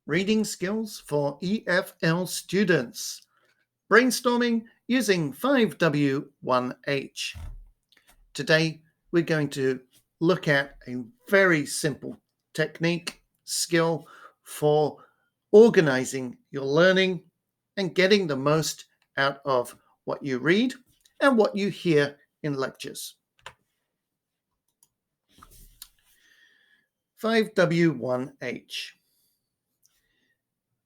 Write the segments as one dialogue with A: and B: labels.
A: reading skills for EFL students, brainstorming using 5W1H. Today, we're going to look at a very simple technique, skill for organizing your learning and getting the most out of what you read and what you hear in lectures. 5W1H.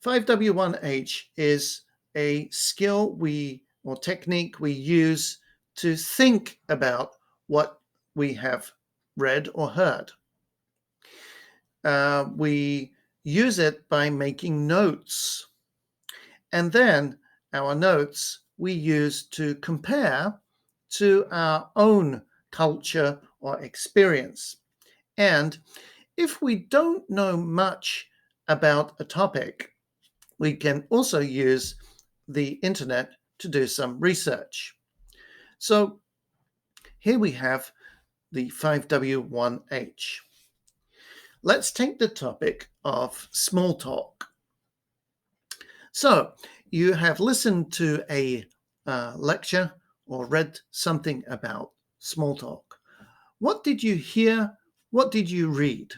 A: 5W1H is a skill or technique we use to think about what we have read or heard. We use it by making notes. And then our notes we use to compare to our own culture or experience. And if we don't know much about a topic, we can also use the internet to do some research. So here we have the 5W1H. Let's take the topic of small talk. So you have listened to a lecture or read something about small talk. What did you hear? What did you read?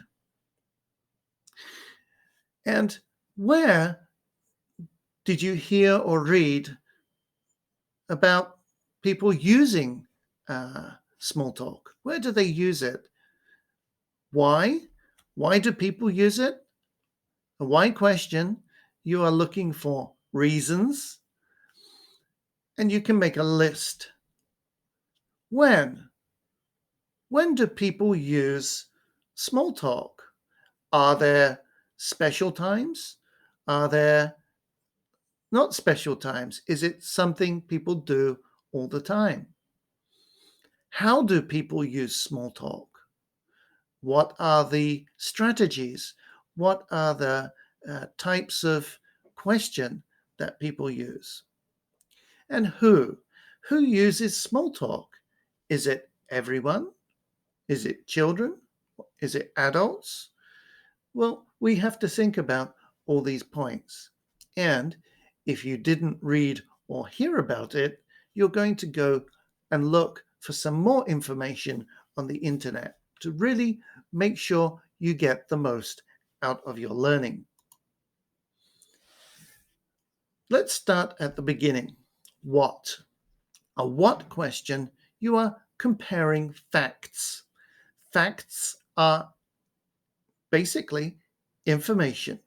A: And where did you hear or read about people using small talk? Where do they use it? Why? Why do people use it? A why question. You are looking for reasons, and you can make a list. When? When do people use small talk? Are there special times? Are there not special times? Is it something people do all the time? How do people use small talk? What are the strategies? What are the types of question that people use? And who? Who uses small talk? Is it everyone? Is it children? Is it adults? Well, we have to think about all these points. And if you didn't read or hear about it, you're going to go and look for some more information on the internet to really make sure you get the most out of your learning. Let's start at the beginning. What? A what question, you are comparing facts. Facts are basically information.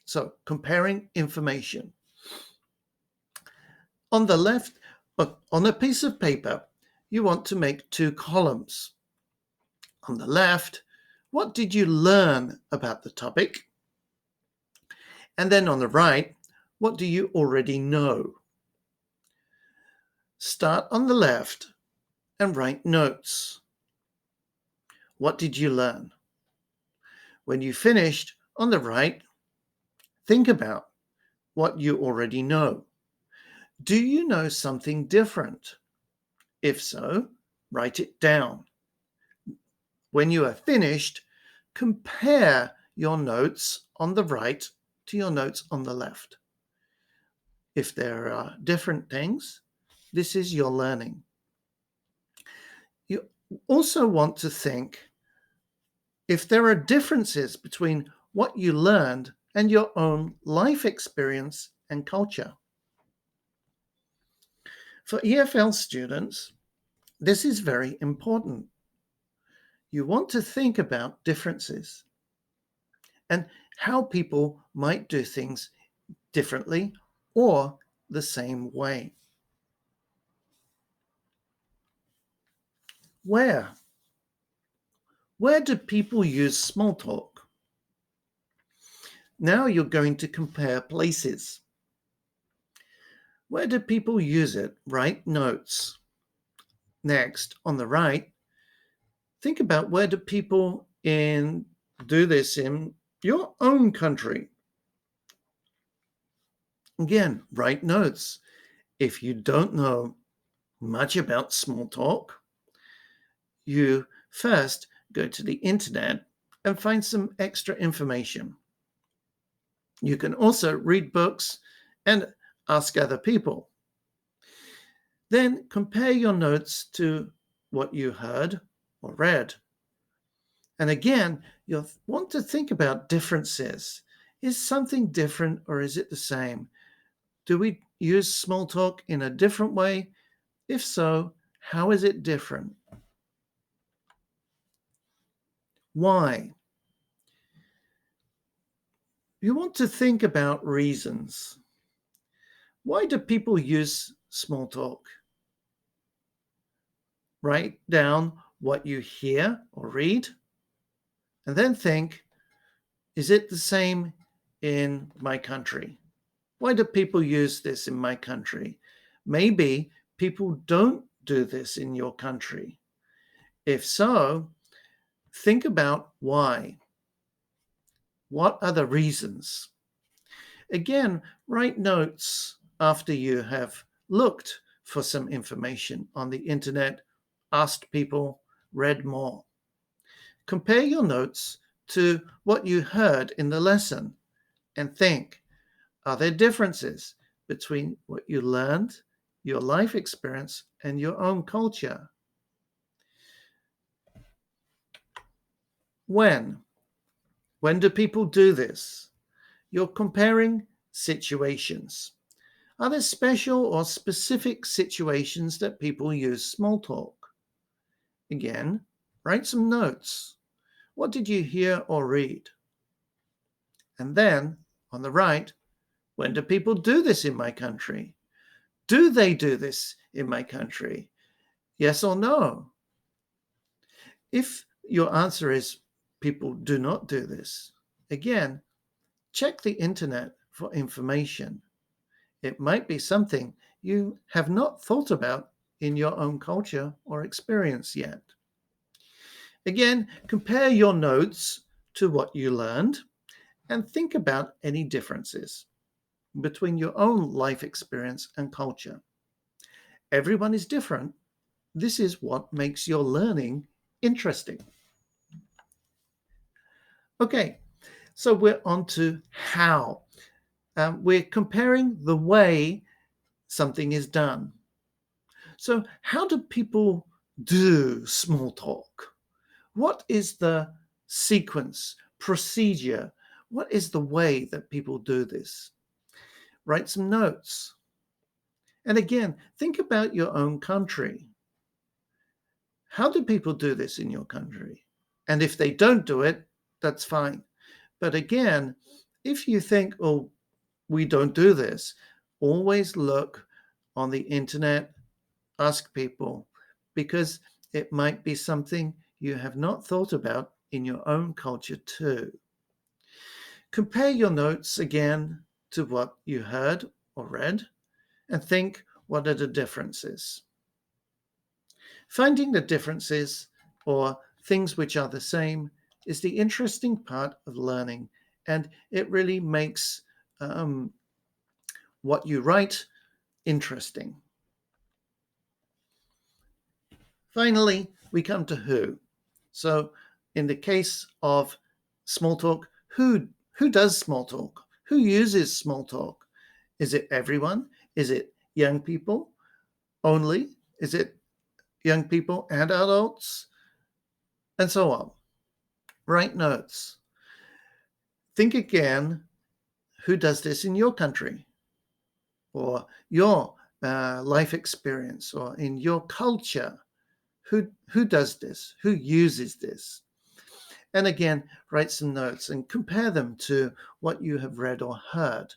A: So comparing information. On the left, on a piece of paper, you want to make two columns. On the left, what did you learn about the topic? And then on the right, what do you already know? Start on the left and write notes. What did you learn? When you finished on the right, think about what you already know. Do you know something different? If so, write it down. When you are finished, compare your notes on the right to your notes on the left. If there are different things, this is your learning. You also want to think if there are differences between what you learned and your own life experience and culture. For EFL students, this is very important. You want to think about differences and how people might do things differently or the same way. Where? Where do people use small talk? Now you're going to compare places. Where do people use it? Write notes. Next, on the right, think about where do people do this in your own country. Again, write notes. If you don't know much about small talk, you first go to the internet and find some extra information. You can also read books and ask other people. Then compare your notes to what you heard or read. And again, you'll want to think about differences. Is something different or is it the same? Do we use small talk in a different way? If so, how is it different? Why? You want to think about reasons. Why do people use small talk? Write down what you hear or read, and then think, is it the same in my country? Why do people use this in my country? Maybe people don't do this in your country. If so, think about why. What are the reasons? Again, write notes after you have looked for some information on the internet, asked people, read more. Compare your notes to what you heard in the lesson and think, are there differences between what you learned, your life experience, and your own culture? When? When do people do this? You're comparing situations. Are there special or specific situations that people use small talk? Again, write some notes. What did you hear or read? And then, on the right, when do people do this in my country? Do they do this in my country? Yes or no? If your answer is people do not do this, again, check the internet for information. It might be something you have not thought about in your own culture or experience yet. Again, compare your notes to what you learned and think about any differences between your own life experience and culture. Everyone is different. This is what makes your learning interesting. Okay, so we're on to how. We're comparing the way something is done. So, how do people do small talk? What is the sequence, procedure? What is the way that people do this? Write some notes. And again, think about your own country. How do people do this in your country? And if they don't do it, that's fine. But again, if you think, oh, we don't do this, always look on the internet, ask people, because it might be something you have not thought about in your own culture too. Compare your notes again to what you heard or read and think, what are the differences? Finding the differences or things which are the same is the interesting part of learning, and it really makes what you write interesting. Finally, we come to who. So, in the case of small talk, who does small talk? Who uses small talk? Is it everyone? Is it young people only? Is it young people and adults? And so on. Write notes. Think again, who does this in your country or your life experience or in your culture? Who does this? Who uses this? And again, write some notes and compare them to what you have read or heard.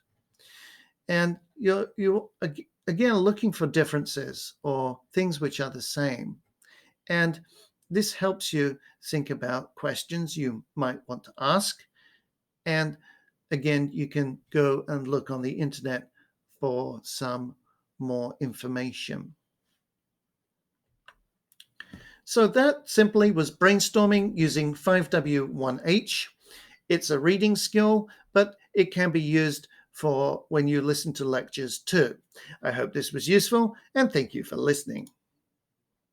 A: And you're again looking for differences or things which are the same. And this helps you think about questions you might want to ask. And again, you can go and look on the internet for some more information. So that simply was brainstorming using 5W1H. It's a reading skill, but it can be used for when you listen to lectures too. I hope this was useful and thank you for listening.